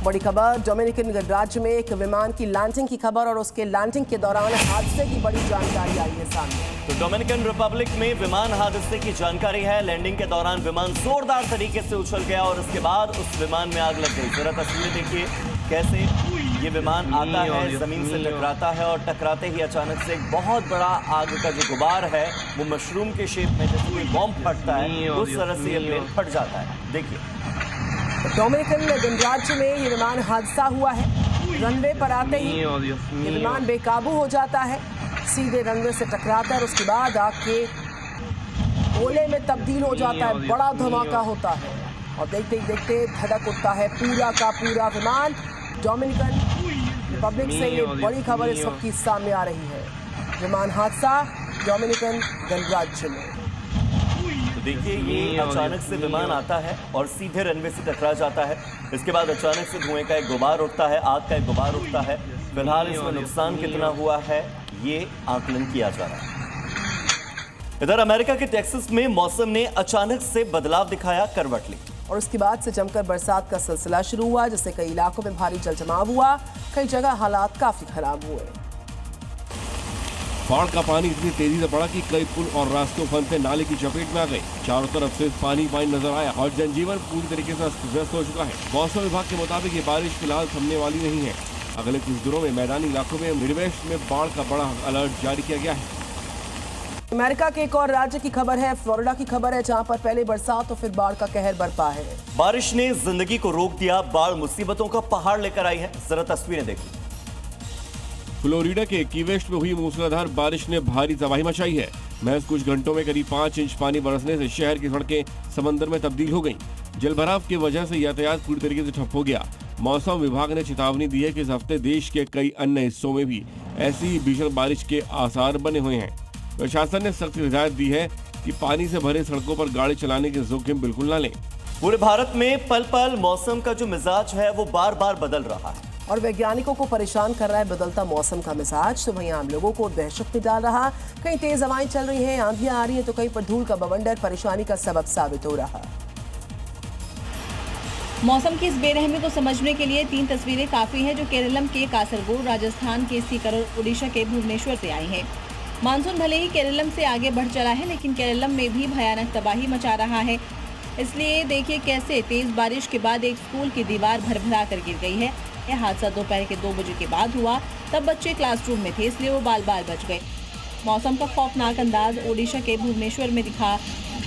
बड़ी खबर, डोमिनिकन गणराज्य में एक विमान की लैंडिंग की खबर और उसके लैंडिंग के दौरान हादसे की बड़ी जानकारी आई है सामने। तो डोमिनिकन रिपब्लिक में विमान हादसे की जानकारी है। लैंडिंग के दौरान विमान जोरदार तरीके से उछल गया और उसके बाद उस विमान में आग लग गई। जरा तस्वीरें देखिए कैसे ये विमान आता है, जमीन से टकराता है और टकराते ही अचानक से एक बहुत बड़ा आग का जो गुबार है वो मशरूम के शेप में, जैसे कोई बॉम्ब फटता है उस तरह से ये प्लेन फट जाता है। देखिए डोमिनिकन गणराज्य में ये विमान हादसा हुआ है। रनवे पर आते ही ये विमान बेकाबू हो जाता है, सीधे रनवे से टकराता है और उसके बाद आग के गोले में तब्दील हो जाता है। बड़ा धमाका होता है और देखते ही देखते धड़क उठता है पूरा का पूरा विमान। डोमिनिकन रिपब्लिक से ये बड़ी खबर इस वक्त की सामने आ रही है। विमान हादसा डोमिनिकन गणराज्य में। देखिए ये अचानक से विमान आता है और सीधे रनवे से टकरा जाता है। इसके बाद अचानक से धुएं का एक गुबार उठता है, आग का एक गुबार उठता है। फिलहाल इसमें नुकसान कितना हुआ है ये आकलन किया जा रहा है। इधर अमेरिका के टेक्सास में मौसम ने अचानक से बदलाव दिखाया, करवट ली और उसके बाद से जमकर बरसात का सिलसिला शुरू हुआ, जिससे कई इलाकों में भारी जलजमाव हुआ। कई जगह हालात काफी खराब हुए। बाढ़ का पानी इतनी तेजी से बढ़ा कि कई पुल और रास्तों फंसे नाले की चपेट में आ गए। चारों तरफ से पानी नजर आया और जनजीवन पूरी तरीके से अस्त-व्यस्त हो चुका है। मौसम विभाग के मुताबिक ये बारिश फिलहाल थमने वाली नहीं है। अगले कुछ दिनों में मैदानी इलाकों में मिडवेस्ट में बाढ़ का बड़ा अलर्ट जारी किया गया है। अमेरिका के एक और राज्य की खबर है, फ्लोरिडा की खबर है, जहां पर पहले बरसात तो फिर बाढ़ का कहर बरपा है। बारिश ने जिंदगी को रोक दिया, बाढ़ मुसीबतों का पहाड़ लेकर आई है। जरा तस्वीरें देखिए। फ्लोरिडा के की वेस्ट में हुई मूसलाधार बारिश ने भारी तबाही मचाई है। महज कुछ घंटों में करीब 5 इंच पानी बरसने से शहर की सड़कें समंदर में तब्दील हो गईं। जलभराव की वजह से यातायात पूरी तरीके से ठप हो गया। मौसम विभाग ने चेतावनी दी है कि इस हफ्ते देश के कई अन्य हिस्सों में भी ऐसी ही भीषण बारिश के आसार बने हुए हैं। प्रशासन ने सख्त हिदायत दी है कि पानी से भरे सड़कों पर गाड़ी चलाने के जोखिम बिल्कुल न लें। पूरे भारत में पल पल मौसम का जो मिजाज है वो बार बार बदल रहा है और वैज्ञानिकों को परेशान कर रहा है बदलता मौसम का मिजाज। तो वहीं आम लोगों को दहशत में डाल रहा। कहीं तेज हवाएं चल रही हैं, आंधियां आ रही हैं, तो कहीं पर धूल का बवंडर परेशानी का सबब साबित हो रहा। मौसम की इस बेरहमी को समझने के लिए 3 तस्वीरें काफी हैं, जो केरलम के कासरगोड, राजस्थान के सीकर और उड़ीसा के भुवनेश्वर से आई हैं। मानसून भले ही केरलम से आगे बढ़ चला है, लेकिन केरलम में भी भयानक तबाही मचा रहा है। इसलिए देखिए कैसे तेज बारिश के बाद एक स्कूल की दीवार भरभरा कर गिर गई है। यह हादसा दोपहर के 2 बजे के बाद हुआ। तब बच्चे क्लासरूम में थे, इसलिए वो बाल बाल बच गए। मौसम का खौफनाक अंदाज ओडिशा के भुवनेश्वर में दिखा,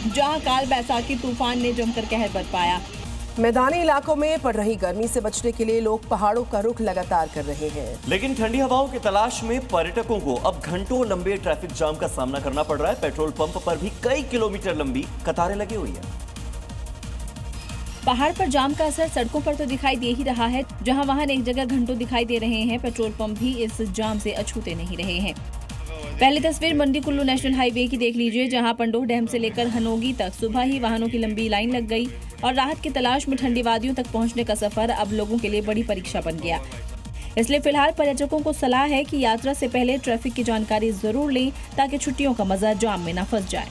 जहां काल बैसाखी तूफान ने जमकर कहर बरपाया। मैदानी इलाकों में पड़ रही गर्मी से बचने के लिए लोग पहाड़ों का रुख लगातार कर रहे हैं, लेकिन ठंडी हवाओं की तलाश में पर्यटकों को अब घंटों लंबे ट्रैफिक जाम का सामना करना पड़ रहा है। पेट्रोल पंप पर भी कई किलोमीटर लंबी कतारें लगी हुई है। पहाड़ पर जाम का असर सड़कों पर तो दिखाई दे ही रहा है। जहां वाहन एक जगह घंटों दिखाई दे रहे हैं, पेट्रोल पंप भी इस जाम से अछूते नहीं रहे हैं। पहली तस्वीर मंडी कुल्लू नेशनल हाईवे की देख लीजिए, जहां पंडोह डैम से लेकर हनोगी तक सुबह ही वाहनों की लंबी लाइन लग गई और राहत की तलाश में ठंडी वादियों तक पहुंचने का सफर अब लोगों के लिए बड़ी परीक्षा बन गया। इसलिए फिलहाल पर्यटकों को सलाह है कि यात्रा से पहले ट्रैफिक की जानकारी जरूर लें, ताकि छुट्टियों का मजा जाम में न फंस जाए।